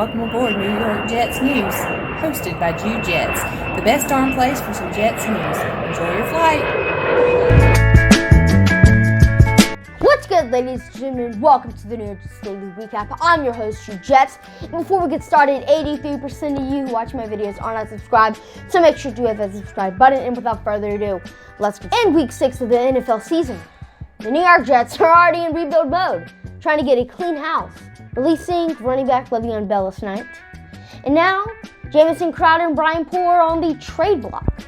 welcome aboard New York Jets News, hosted by Jude Jets, the best darn place for some Jets news. Enjoy your flight. What's good, ladies and gentlemen? Welcome to the New York Jets Daily Recap. I'm your host, Jude Jets. And before we get started, 83% of you who watch my videos are not subscribed, so make sure to hit that subscribe button. And without further ado, let's get in Week 6 of the NFL season. The New York Jets are already in rebuild mode, trying to get a clean house, releasing running back Le'Veon Bell last night. And now, Jamison Crowder and Brian Poole are on the trade block.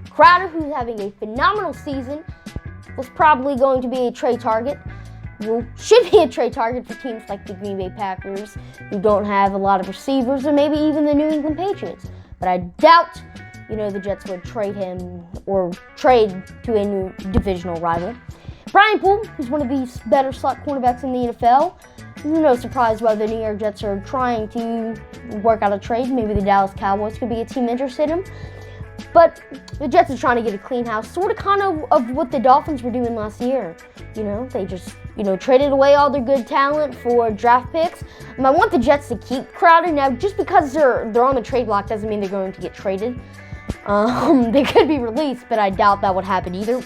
Crowder, who's having a phenomenal season, was probably going to be a trade target. Well, should be a trade target for teams like the Green Bay Packers, who don't have a lot of receivers, or maybe even the New England Patriots. But I doubt, the Jets would trade him or trade to a new divisional rival. Brian Poole, who's one of the better slot cornerbacks in the NFL, no surprise why the New York Jets are trying to work out a trade. Maybe the Dallas Cowboys could be a team interested in him. But the Jets are trying to get a clean house, sort of what the Dolphins were doing last year. They just, traded away all their good talent for draft picks. And I want the Jets to keep Crowder. Now, just because they're on the trade block doesn't mean they're going to get traded. They could be released, but I doubt that would happen either.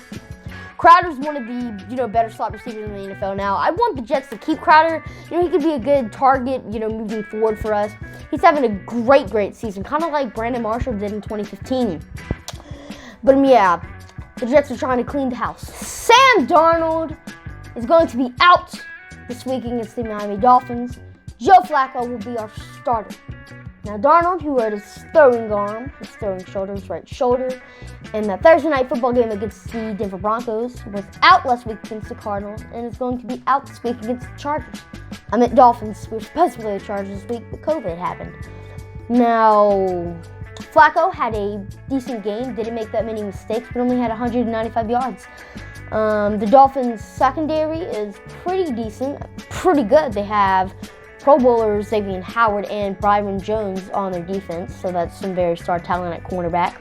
Crowder's one of the, better slot receivers in the NFL now. I want the Jets to keep Crowder. He could be a good target, moving forward for us. He's having a great season, kind of like Brandon Marshall did in 2015. But, the Jets are trying to clean the house. Sam Darnold is going to be out this week against the Miami Dolphins. Joe Flacco will be our starter. Now, Darnold, who hurt his throwing arm, his throwing shoulder, his right shoulder, in the Thursday night football game against the Denver Broncos, was out last week against the Cardinals and is going to be out this week against the Chargers. Dolphins. We were supposed to play the Chargers this week, but COVID happened. Now, Flacco had a decent game, didn't make that many mistakes, but only had 195 yards. The Dolphins' secondary is pretty decent, pretty good. They have Pro Bowlers Xavier Howard and Byron Jones on their defense, so that's some very star talent at cornerback.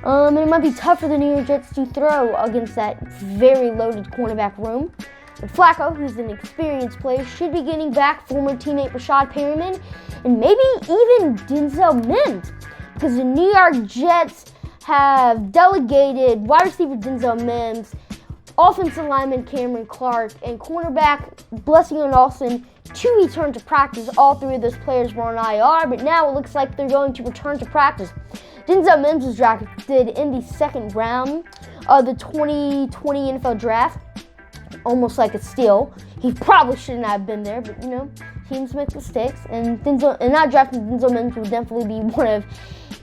And it might be tough for the New York Jets to throw against that very loaded cornerback room. But Flacco, who's an experienced player, should be getting back former teammate Rashad Perriman and maybe even Denzel Mims, because the New York Jets have delegated wide receiver Denzel Mims, offensive lineman Cameron Clark, and cornerback Blessing Olsen to return to practice. All three of those players were on IR, but now it looks like they're going to return to practice. Denzel Mims was drafted in the second round of the 2020 NFL draft, almost like a steal. He probably shouldn't have been there, but teams make mistakes, and not drafting Denzel Mims would definitely be one of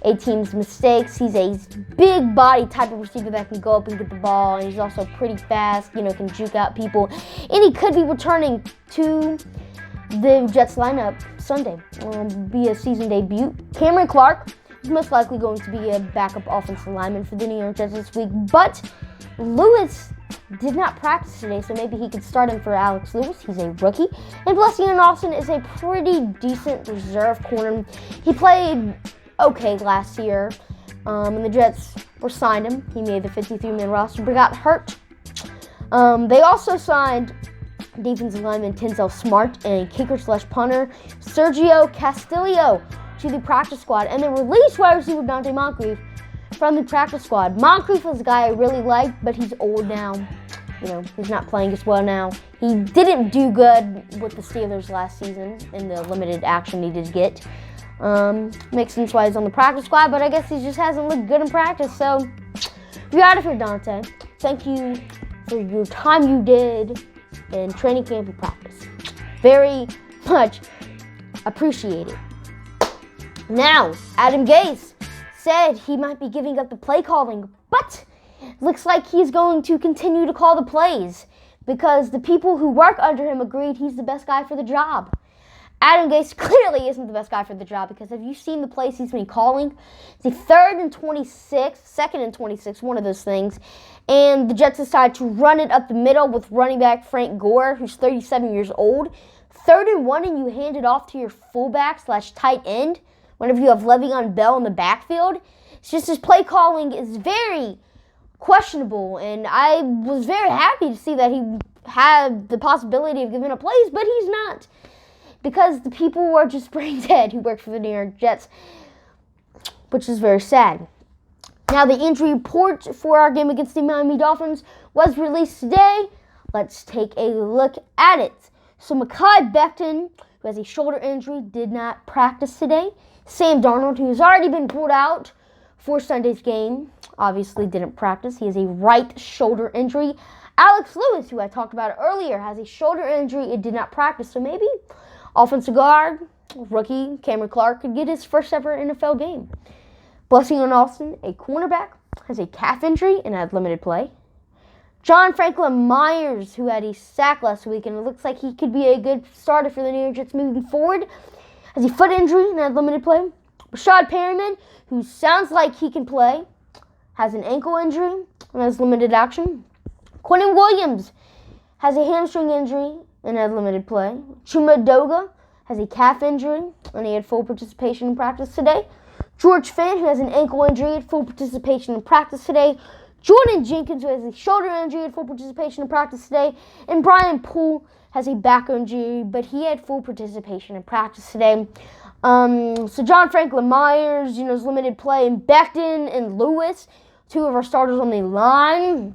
a team's mistakes. He's a big body type of receiver that can go up and get the ball, and he's also pretty fast, can juke out people, and he could be returning to the Jets lineup Sunday. Be a season debut. Cameron Clark is most likely going to be a backup offensive lineman for the New York Jets this week, but Lewis did not practice today, so maybe he could start him for Alex Lewis. He's a rookie. And Blessing Olsen is a pretty decent reserve corner. He played okay last year, and the Jets signed him. He made the 53-man roster, but got hurt. They also signed defensive lineman Tenzel Smart and kicker/punter Sergio Castillo to the practice squad, and they released wide receiver Dante Moncrief from the practice squad. Moncrief was a guy I really liked, but he's old now. He's not playing as well now. He didn't do good with the Steelers last season in the limited action he did get. Makes sense why he's on the practice squad, but I guess he just hasn't looked good in practice. So, you're out of here, Dante. Thank you for your time you did in training camp and practice. Very much appreciated. Now, Adam Gase said he might be giving up the play calling, but looks like he's going to continue to call the plays because the people who work under him agreed he's the best guy for the job. Adam Gase clearly isn't the best guy for the job, because have you seen the plays he's been calling? It's the 3rd and 26, 2nd and 26, one of those things. And the Jets decided to run it up the middle with running back Frank Gore, who's 37 years old. 3rd and 1, and you hand it off to your fullback/tight end whenever you have Le'Veon Bell in the backfield. It's just his play calling is very questionable, and I was very happy to see that he had the possibility of giving up plays, but he's not. because the people were just brain dead who worked for the New York Jets, which is very sad. Now, the injury report for our game against the Miami Dolphins was released today. Let's take a look at it. So, Mekhi Becton, who has a shoulder injury, did not practice today. Sam Darnold, who has already been pulled out for Sunday's game, obviously didn't practice. He has a right shoulder injury. Alex Lewis, who I talked about earlier, has a shoulder injury and did not practice. So maybe offensive guard, rookie Cameron Clark could get his first ever NFL game. Blessing on Austin, a cornerback, has a calf injury and had limited play. John Franklin Myers, who had a sack last week, and it looks like he could be a good starter for the New York Jets moving forward, has a foot injury and had limited play. Rashad Perriman, who sounds like he can play, has an ankle injury and has limited action. Quentin Williams has a hamstring injury and had limited play. Chuma Doga has a calf injury and he had full participation in practice today. George Fant, who has an ankle injury, had full participation in practice today. Jordan Jenkins, who has a shoulder injury, had full participation in practice today. And Brian Poole has a back injury, but he had full participation in practice today. So John Franklin Myers, is limited play. And Becton and Lewis, two of our starters on the line,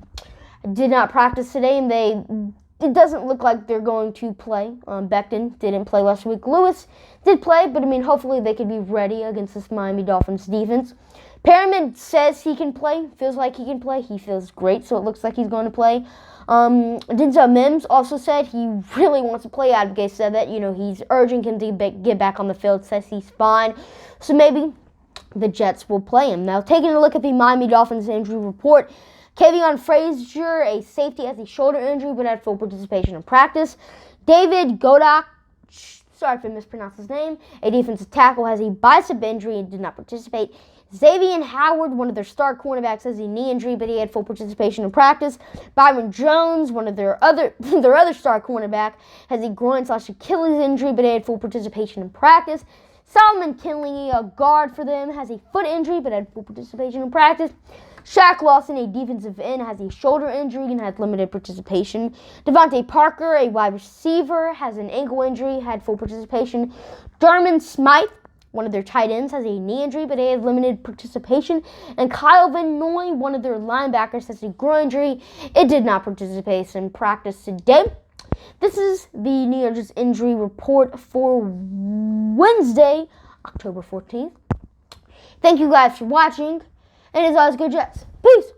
did not practice today, and it doesn't look like they're going to play. Becton didn't play last week. Lewis did play, but hopefully they could be ready against this Miami Dolphins defense. Perriman says he can play, feels like he can play. He feels great, so it looks like he's going to play. Denzel Mims also said he really wants to play. Advocate said that, he's urging him to get back on the field, says he's fine. So maybe the Jets will play him. Now, taking a look at the Miami Dolphins injury report, Kevion Frazier, a safety, has a shoulder injury but had full participation in practice. David Godak, sorry if I mispronounced his name, a defensive tackle, has a bicep injury and did not participate. Xavier Howard, one of their star cornerbacks, has a knee injury, but he had full participation in practice. Byron Jones, one of their other star cornerback, has a groin/Achilles injury, but he had full participation in practice. Solomon Kinley, a guard for them, has a foot injury, but had full participation in practice. Shaq Lawson, a defensive end, has a shoulder injury and had limited participation. Devontae Parker, a wide receiver, has an ankle injury, had full participation. Dermon Smythe, one of their tight ends, has a knee injury, but he had limited participation. And Kyle Van Noy, one of their linebackers, has a groin injury. It did not participate in practice today. This is the New York Jets injury report for Wednesday, October 14th. Thank you guys for watching. And as always, go Jets. Peace.